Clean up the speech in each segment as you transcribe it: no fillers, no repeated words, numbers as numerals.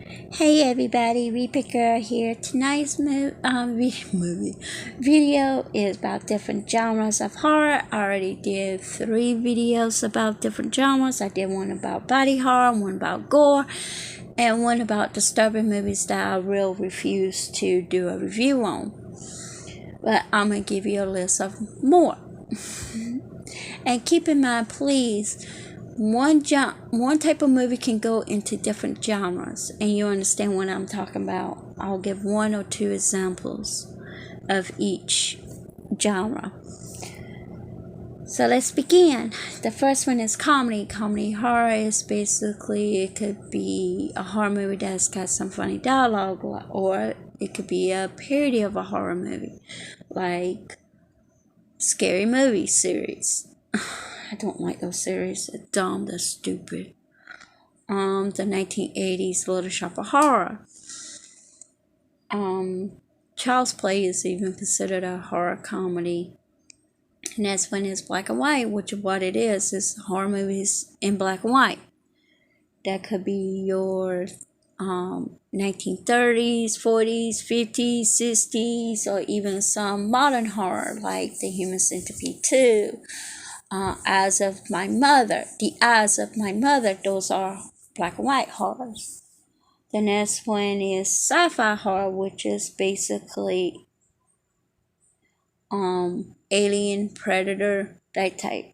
Hey everybody, Reaper Girl here. Tonight's video is about different genres of horror. I already did 3 videos about different genres. I did one about body horror, one about gore, and one about disturbing movies that I will refuse to do a review on. But I'm going to give you a list of more. And keep in mind, please, one type of movie can go into different genres, and you understand what I'm talking about. I'll give 1 or 2 examples of each genre. So let's begin. The first one is comedy. Comedy horror is basically, it could be a horror movie that's got some funny dialogue, or it could be a parody of a horror movie, like Scary Movie series. I don't like those series. They're dumb, they're stupid. The 1980s Little Shop of Horror. Child's Play is even considered a horror comedy. And that's when it's black and white, which is what it is horror movies in black and white. That could be your 1930s, 40s, 50s, 60s, or even some modern horror like The Human Centipede 2. Eyes of My Mother. The Eyes of My Mother, those are black and white horrors. The next one is sci-fi horror, which is basically Alien, Predator, that type.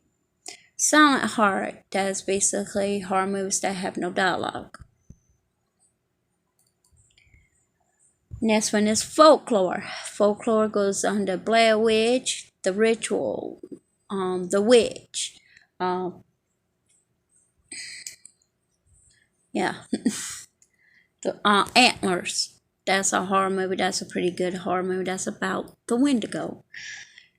Silent horror, that's basically horror movies that have no dialogue. Next one is folklore. Folklore goes under Blair Witch, The Ritual, The Witch. The Antlers. That's a horror movie. That's a pretty good horror movie. That's about the Wendigo.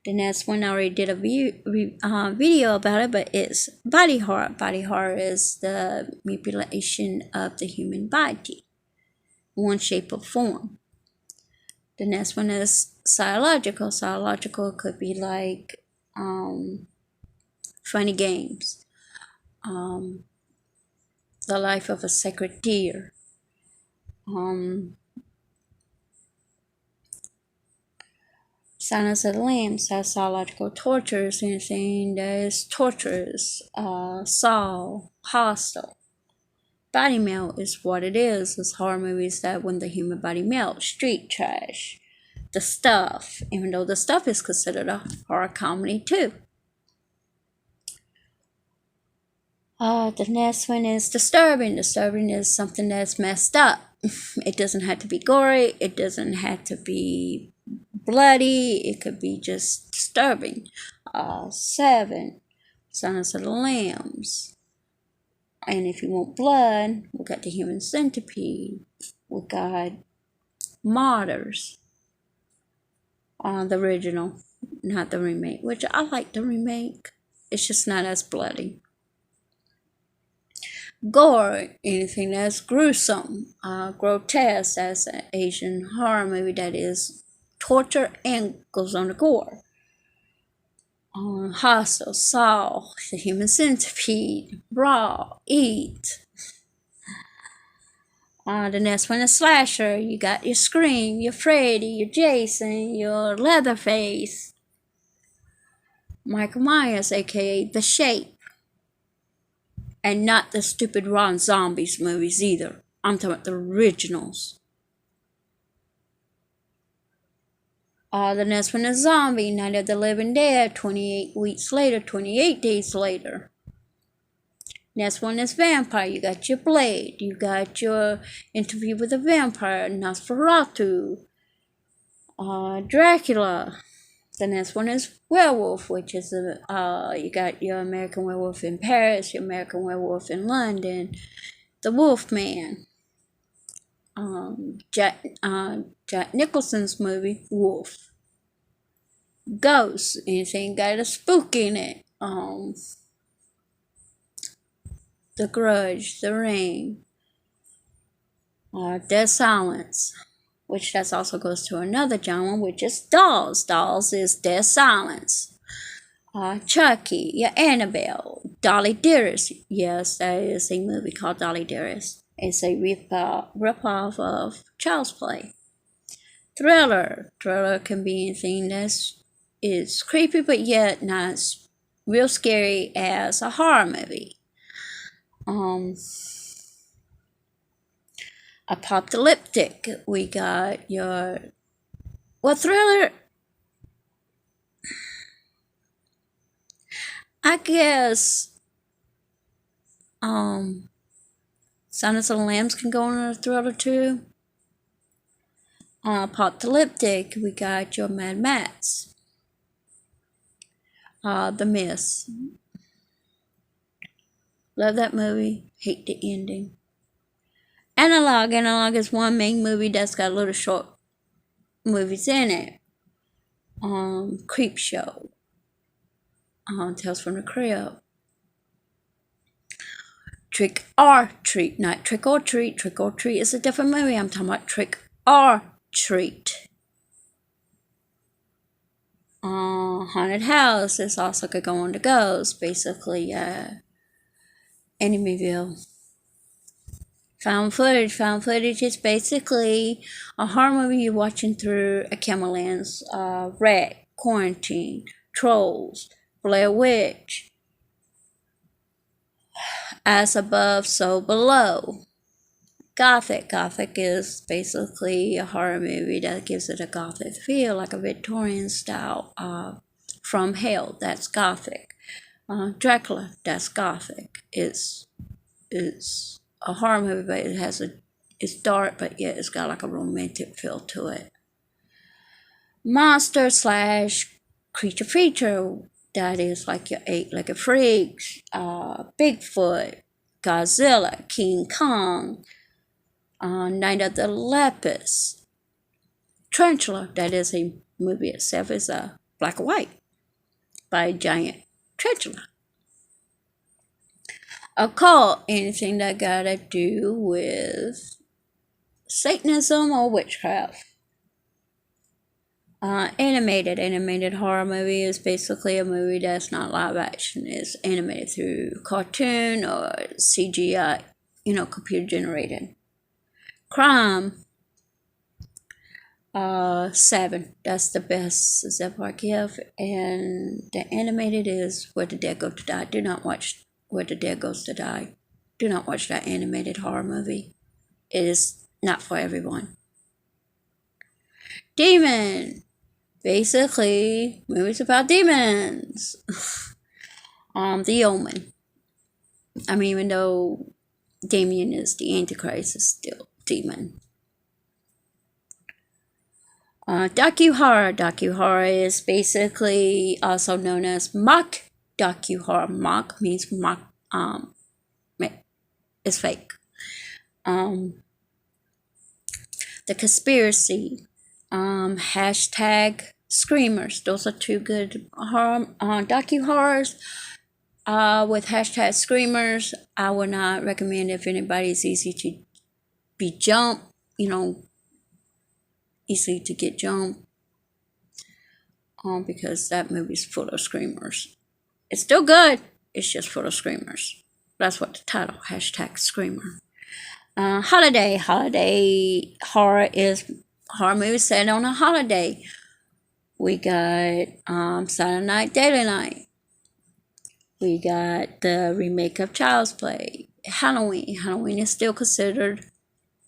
The next one, I already did a video about it, but it's body horror. Body horror is the manipulation of the human body, one shape or form. The next one is psychological. Psychological could be like Funny Games, The Life of a Sacred Deer, Silence of the Lambs. That's psychological tortures. Anything that is torturous. Saw, Hostel. Body melt is what it is. It's horror movies that when the human body melts. Street Trash. The Stuff, even though The Stuff is considered a horror comedy too. The next one is disturbing. Disturbing is something that's messed up. It doesn't have to be gory. It doesn't have to be bloody. It could be just disturbing. 7, Silence of the Lambs. And if you want blood, we got The Human Centipede. We got Martyrs. The original, not the remake, which I like the remake. It's just not as bloody. Gore, anything that's gruesome, grotesque. That's an Asian horror movie that is torture and goes on to gore. Hostel, Saw, The Human Centipede, Raw, Eat. The next one is slasher. You got your Scream, your Freddy, your Jason, your Leatherface, Michael Myers, aka The Shape. And not the stupid Ron Zombies movies either. I'm talking about the originals. The next one is Zombie, Night of the Living Dead, 28 weeks later, 28 days later. Next one is vampire. You got your Blade. You got your Interview with a Vampire, Nosferatu, Dracula. The next one is werewolf, which is you got your American Werewolf in Paris, your American Werewolf in London, the Wolfman. Jack Nicholson's movie Wolf. Ghosts. Anything got a spook in it. The Grudge, The Ring, Dead Silence, which that also goes to another genre, which is Dolls. Dolls is Dead Silence. Chucky, Annabelle, Dolly Dearest. Yes, that is a movie called Dolly Dearest. It's a rip-off of Child's Play. Thriller can be anything is creepy but yet not as real scary as a horror movie. Apocalyptic, we got thriller, I guess. Silence of the Lambs can go in a thriller too. Apocalyptic, we got your Mad Max. The Mist. Love that movie. Hate the ending. Analog is one main movie that's got little short movies in it. Creepshow. Tales from the Crypt. Trick or Treat, not Trick or Treat. Trick or Treat is a different movie. I'm talking about Trick or Treat. Haunted House is also could go on the ghost. Basically, Enemyville. Found footage is basically a horror movie you're watching through a camera lens. Wreck, Quarantine, Trolls, Blair Witch, As Above, So Below. Gothic is basically a horror movie that gives it a gothic feel, like a Victorian style. From Hell, that's Gothic. Dracula, that's Gothic. It's a horror movie, but it's dark, but yet it's got like a romantic feel to it. Monster / creature feature, that is like your eight-legged freaks, Bigfoot, Godzilla, King Kong, Night of the Lepus, Tarantula, that is a movie itself, is black and white by a giant tarantula. Occult, anything that gotta do with Satanism or witchcraft. Animated horror movie is basically a movie that's not live action. It's animated through cartoon or CGI, computer generated. Crime, 7. That's the best example I give. And the animated is Where the Dead Go to Die. Do not watch Where the Dead Goes to Die. Do not watch that animated horror movie. It is not for everyone. Demon. Basically, movies about demons. The Omen. I mean, even though Damien is the Antichrist, is still demon. Docu-horror is basically also known as mock docu-horror. Mock means mock, it's fake. The Conspiracy, hashtag Screamers. Those are two good horror, docu-horrors. With hashtag Screamers, I would not recommend if anybody's easy to be jumped, easy to get jumped, because that movie's full of screamers. It's still good, it's just full of screamers. That's what the title, hashtag Screamer. Holiday horror is horror movie set on a holiday. We got Silent Night, Deadly Night. We got the remake of Child's Play. Halloween. Halloween is still considered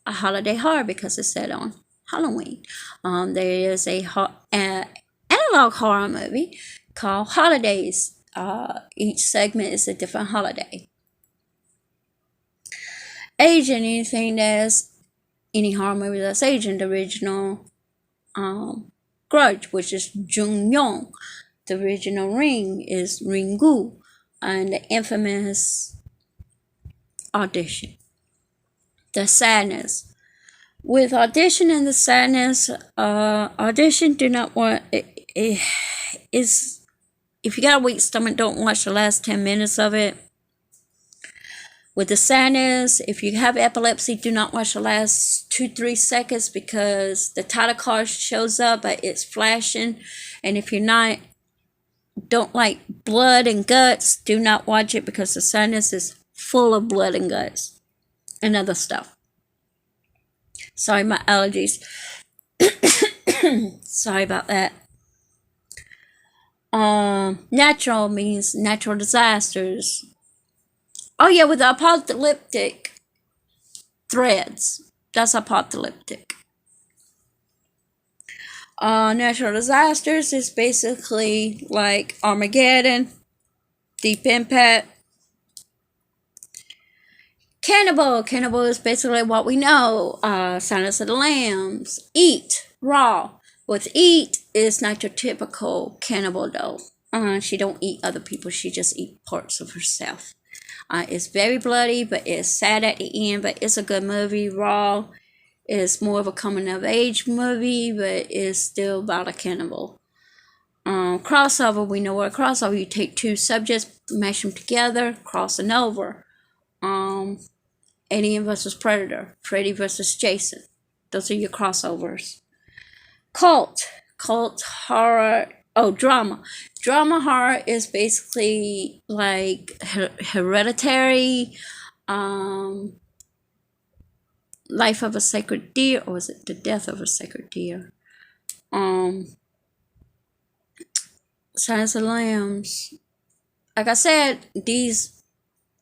a holiday horror because it's set on Halloween. There is an analog horror movie called Holidays. Each segment is a different holiday. Asian, any horror movie that's Asian. The original Grudge, which is Jung-Yong. The original Ring is Ringu. And the infamous Audition. The Sadness. With Audition and The Sadness, Audition do not want... if you got a weak stomach, don't watch the last 10 minutes of it. With The Sadness, if you have epilepsy, do not watch the last 2-3 seconds because the title card shows up, but it's flashing. And if you're don't like blood and guts, do not watch it because The Sadness is full of blood and guts. and other stuff. Sorry, my allergies. Sorry about that. Natural means natural disasters. Oh yeah, with the apocalyptic threads. That's apocalyptic. Natural disasters is basically like Armageddon, Deep Impact. Cannibal is basically what we know. Silence of the Lambs. Eat, raw. With eat is not your typical cannibal though. She don't eat other people. She just eat parts of herself. It's very bloody, but it's sad at the end. But it's a good movie. Raw is more of a coming of age movie, but it's still about a cannibal. Crossover, we know what a crossover. You take two subjects, mash them together, crossing over. Alien versus Predator, Freddy versus Jason. Those are your crossovers. Cult horror. Oh, drama. Drama horror is basically like Hereditary, Life of a Sacred Deer, or is it The Death of a Sacred Deer? Silence of the Lambs. Like I said,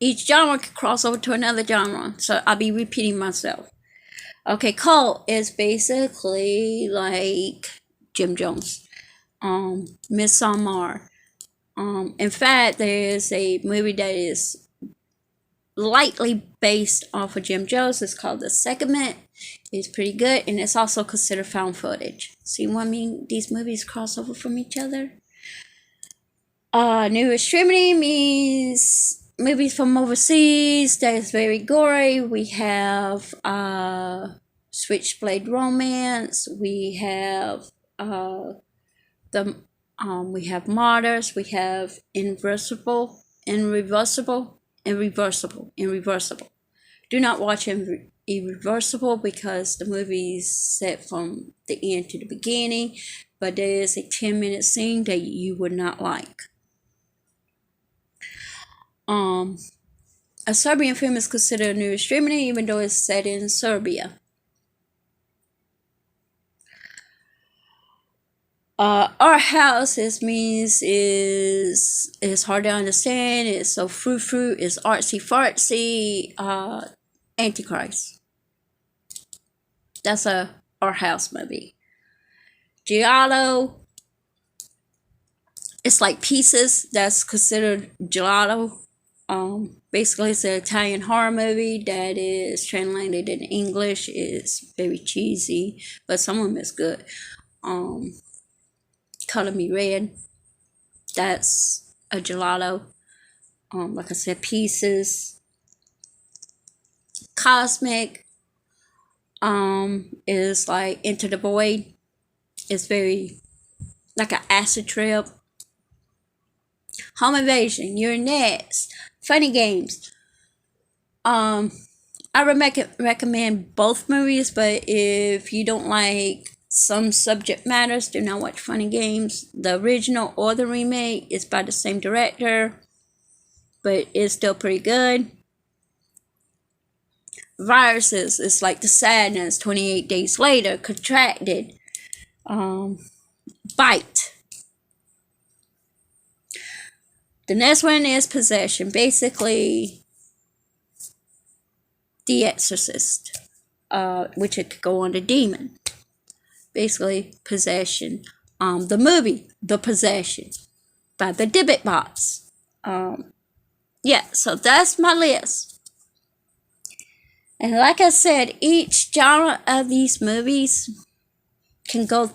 each genre can cross over to another genre, so I'll be repeating myself. Okay, cult is basically like Jim Jones, Midsommar. In fact, there is a movie that is lightly based off of Jim Jones. It's called The Segment. It's pretty good, and it's also considered found footage. See what I mean? These movies cross over from each other. New Extremity means movies from overseas that is very gory. We have Switchblade Romance. We have we have Martyrs. We have Irreversible. Do not watch Irreversible because the movie is set from the end to the beginning, but there is a 10-minute scene that you would not like. A Serbian film is considered a new extremity even though it's set in Serbia. Our house is hard to understand. It's so fruit. It's artsy fartsy. Antichrist. That's our house movie. Giallo. It's like Pieces. That's considered Giallo. Basically, it's an Italian horror movie that is translated in English. It's very cheesy, but some of them is good. Color Me Red. That's a Gelato. Like I said, Pieces. Cosmic. Is like Into the Void. It's very like an acid trip. Home Invasion. You're Next. Funny Games. I recommend both movies, but if you don't like some subject matters, do not watch Funny Games. The original or the remake is by the same director, but it's still pretty good. Viruses is like The Sadness, 28 Days Later, Contracted, Bite. The next one is Possession. Basically, The Exorcist, which it could go under Demon. Basically, Possession. The movie, The Possession, by the Dybbuk Bots. Yeah, so that's my list. And like I said, each genre of these movies can go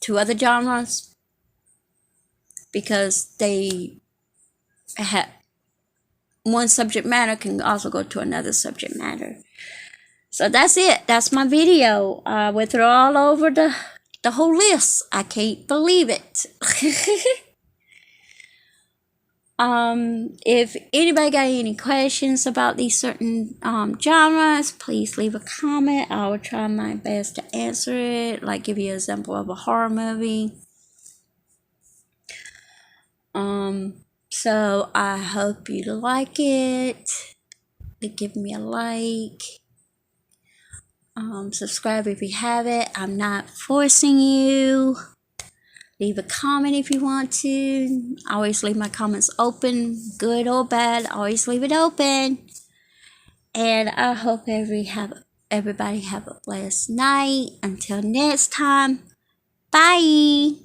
to other genres because they have one subject matter can also go to another subject matter. So that's it. That's my video. I went through all over the whole list. I can't believe it. If anybody got any questions about these certain genres, please leave a comment. I will try my best to answer it. Like give you an example of a horror movie. So I hope you like it. give me a like. Subscribe if you haven't. I'm not forcing you. Leave a comment if you want to. Always leave my comments open, good or bad. Always leave it open. And I hope everybody have a blessed night. Until next time, bye.